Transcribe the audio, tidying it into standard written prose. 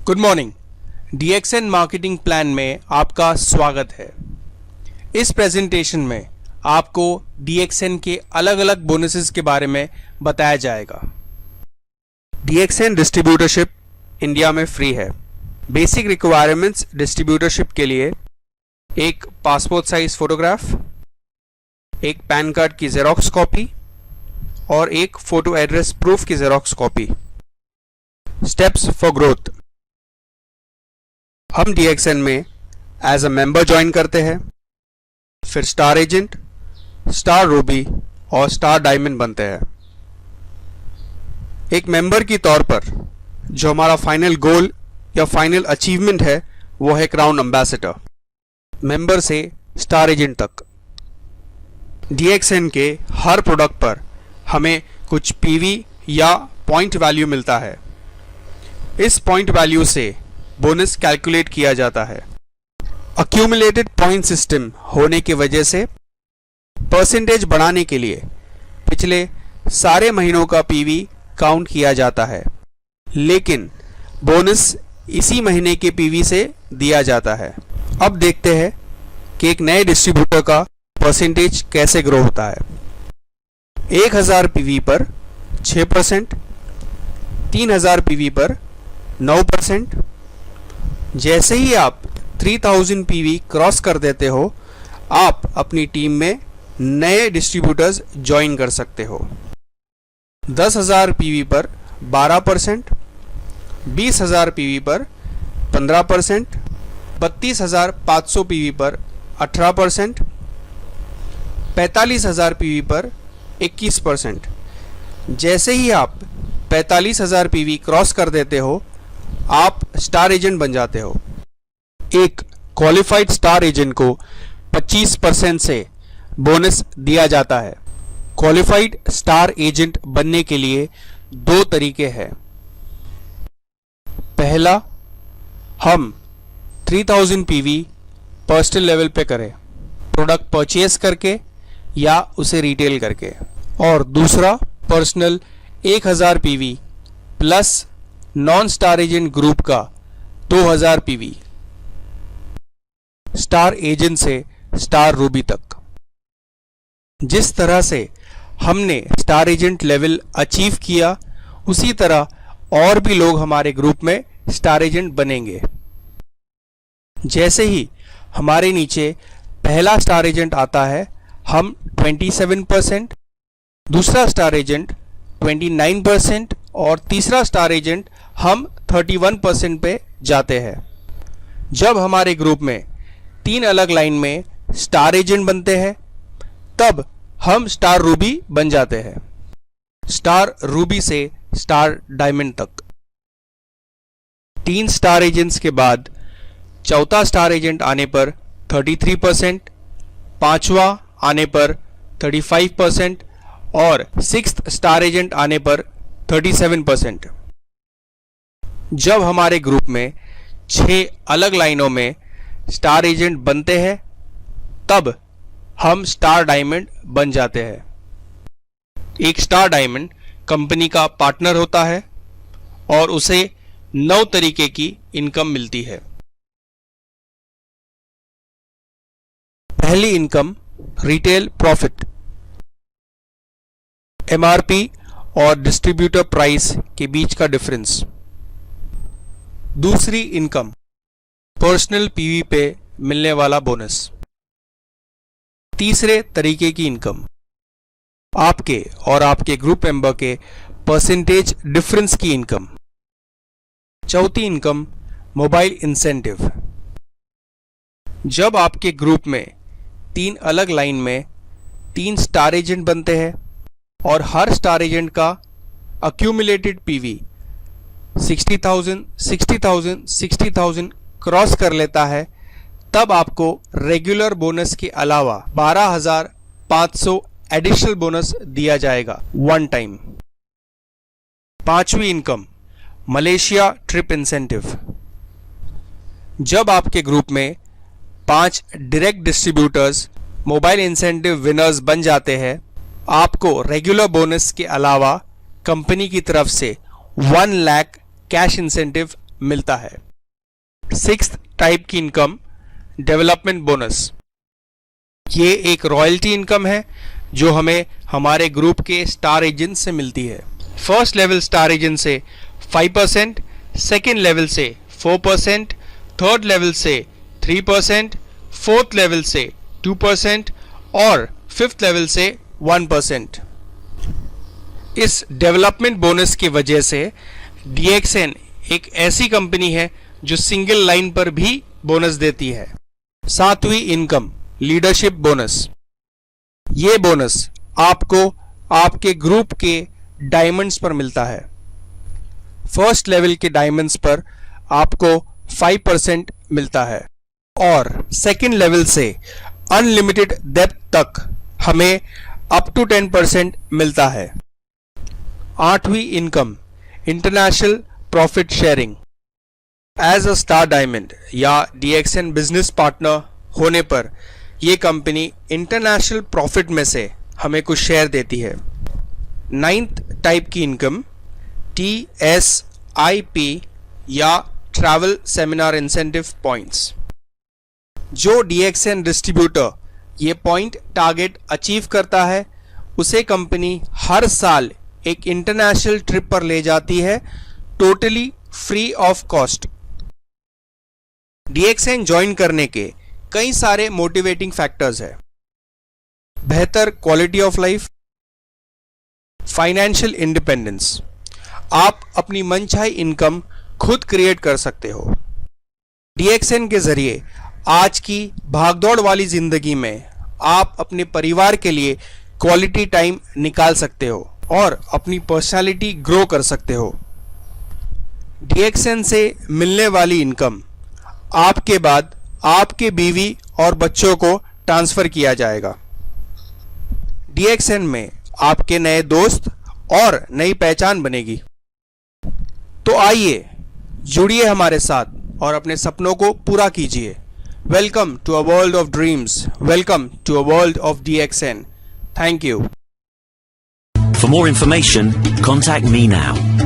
Good morning. DXN marketing plan में आपका स्वागत है। इस प्रेजेंटेशन में आपको DXN के अलग अलग बोनसेस के बारे में बताया जाएगा। DXN डिस्ट्रीब्यूटरशिप इंडिया में फ्री है। बेसिक रिक्वायरमेंट्स डिस्ट्रीब्यूटरशिप के लिए एक पासपोर्ट साइज फोटोग्राफ, एक पैन कार्ड की जेरोक्स कॉपी और एक फोटो एड्रेस प्रूफ की xerox copy. Steps for growth. हम DXN में एज अ मेंबर ज्वाइन करते हैं, फिर स्टार एजेंट, स्टार रूबी और स्टार डायमंड बनते हैं। एक मेंबर की तौर पर जो हमारा फाइनल गोल या फाइनल अचीवमेंट है वो है क्राउन एम्बेसडर। मेंबर से स्टार एजेंट तक DXN के हर प्रोडक्ट पर हमें कुछ PV या पॉइंट वैल्यू मिलता है। इस पॉइंट वैल्यू से बोनस कैलकुलेट किया जाता है। अक्यूमुलेटेड पॉइंट सिस्टम होने की वजह से परसेंटेज बढ़ाने के लिए पिछले सारे महीनों का PV काउंट किया जाता है, लेकिन बोनस इसी महीने के PV से दिया जाता है। अब देखते हैं कि एक नए डिस्ट्रीब्यूटर का परसेंटेज कैसे ग्रो होता है। 1000 PV पर 6%, 3000 PV पर 9%। जैसे ही आप 3000 PV क्रॉस कर देते हो, आप अपनी टीम में नए डिस्ट्रीब्यूटर्स ज्वाइन कर सकते हो। 10,000 PV पर 12%, 20,000 PV पर 15%, 32,500 PV पर 18%, 45,000 PV पर 21%। जैसे ही आप 45,000 PV क्रॉस कर देते हो, आप स्टार एजेंट बन जाते हो। एक क्वालिफाइड स्टार एजेंट को 25% से बोनस दिया जाता है। क्वालिफाइड स्टार एजेंट बनने के लिए दो तरीके हैं। पहला, हम 3000 PV पर्सनल लेवल पे करें, प्रोडक्ट परचेज करके या उसे रिटेल करके। और दूसरा, personal 1000 PV plus non star agent group का 2000 PV, स्टार एजेंट से स्टार रूबी तक। जिस तरह से हमने स्टार एजेंट लेवल अचीव किया, उसी तरह और भी लोग हमारे ग्रुप में स्टार एजेंट बनेंगे। जैसे ही हमारे नीचे पहला स्टार एजेंट आता है, हम 27%, दूसरा स्टार एजेंट 29% और तीसरा स्टार एजेंट हम 31% पे जाते हैं। जब हमारे ग्रुप में 3 अलग लाइन में स्टार एजेंट बनते हैं, तब हम स्टार रूबी बन जाते हैं। स्टार रूबी से स्टार डायमंड तक। 3 स्टार एजेंट्स के बाद चौथा स्टार एजेंट आने पर 33%, पांचवा आने पर 35% और 6th स्टार एजेंट आने पर 37%। जब हमारे ग्रुप में 6 अलग लाइनों में स्टार एजेंट बनते हैं, तब हम स्टार डायमंड बन जाते हैं। एक स्टार डायमंड कंपनी का पार्टनर होता है और उसे 9 तरीके की इनकम मिलती है। पहली इनकम, रिटेल प्रॉफिट, MRP और डिस्ट्रीब्यूटर प्राइस के बीच का डिफरेंस। दूसरी इनकम, पर्सनल PV पे मिलने वाला बोनस। तीसरे तरीके की इनकम, आपके और आपके ग्रुप मेंबर के परसेंटेज डिफरेंस की इनकम। चौथी इनकम, मोबाइल इंसेंटिव। जब आपके ग्रुप में 3 अलग लाइन में 3 स्टार एजेंट बनते हैं और हर स्टार एजेंट का अक्यूमुलेटेड PV 60,000, 60,000, 60,000 क्रॉस कर लेता है, तब आपको रेगुलर बोनस के अलावा 12,500 एडिशनल बोनस दिया जाएगा वन टाइम। पांचवी इनकम, मलेशिया ट्रिप इंसेंटिव। जब आपके ग्रुप में 5 direct distributors mobile incentive winners बन जाते हैं, आपको रेगुलर बोनस के अलावा कंपनी की तरफ से 1 लाख कैश इंसेंटिव मिलता है। सिक्स्थ टाइप की इनकम डेवलपमेंट बोनस। ये एक रॉयल्टी इनकम है जो हमें हमारे ग्रुप के स्टार एजेंट से मिलती है। फर्स्ट लेवल स्टार एजेंट से 5%, सेकेंड लेवल से 4%, थर्ड लेवल से 3%, फोर्थ लेवल से 2% और फिफ्थ लेवल से 1%। इस डेवलपमेंट बोनस की वजह से DXN एक ऐसी कंपनी है जो सिंगल लाइन पर भी बोनस देती है। सातवीं इनकम लीडरशिप बोनस। ये बोनस आपको आपके ग्रुप के डायमंड्स पर मिलता है। फर्स्ट लेवल के डायमंड्स पर आपको 5% मिलता है और सेकेंड लेवल से अनलिमिटेड डेप्थ तक हमें अप टू 10% मिलता है। आठवीं income international profit sharing. As a star diamond या DXN बिजनेस पार्टनर होने पर यह कंपनी इंटरनेशनल प्रॉफिट में से हमें कुछ शेयर देती है। नाइन्थ टाइप की इनकम TSIP या ट्रैवल सेमिनार इंसेंटिव पॉइंट्स। जो DXN डिस्ट्रीब्यूटर ये पॉइंट टारगेट अचीव करता है उसे कंपनी हर साल एक इंटरनेशनल ट्रिप पर ले जाती है, totally free of cost. DXN join करने के कई सारे मोटिवेटिंग फैक्टर्स है। बेहतर quality of life, financial independence. आप अपनी मनचाही इनकम खुद क्रिएट कर सकते हो। DXN के जरिए आज की भागदौड़ वाली जिंदगी में आप अपने परिवार के लिए क्वालिटी टाइम निकाल सकते हो और अपनी पर्सनालिटी ग्रो कर सकते हो। DXN से मिलने वाली इनकम आपके बाद आपके बीवी और बच्चों को ट्रांसफर किया जाएगा। DXN में आपके नए दोस्त और नई पहचान बनेगी। तो आइए जुड़िए हमारे साथ और अपने सपनों को पूरा कीजिए। Welcome to a world of dreams, welcome to a world of DXN। Thank you. For more information, contact me now.